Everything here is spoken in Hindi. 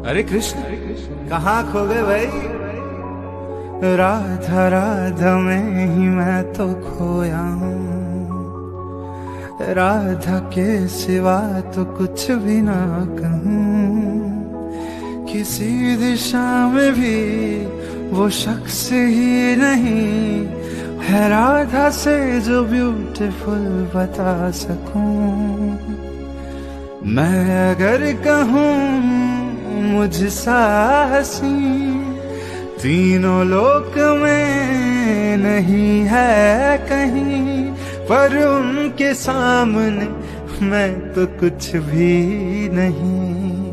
अरे कृष्ण, कहाँ खो गए भाई? राधा राधा में ही मैं तो खोया हूँ, राधा के सिवा तो कुछ भी ना कहूँ। किसी दिशा में भी वो शख्स ही नहीं है राधा से जो ब्यूटीफुल बता सकूं। मैं अगर कहूँ मुझसा हसीं तीनों लोक में नहीं है कहीं, पर उनके सामने मैं तो कुछ भी नहीं।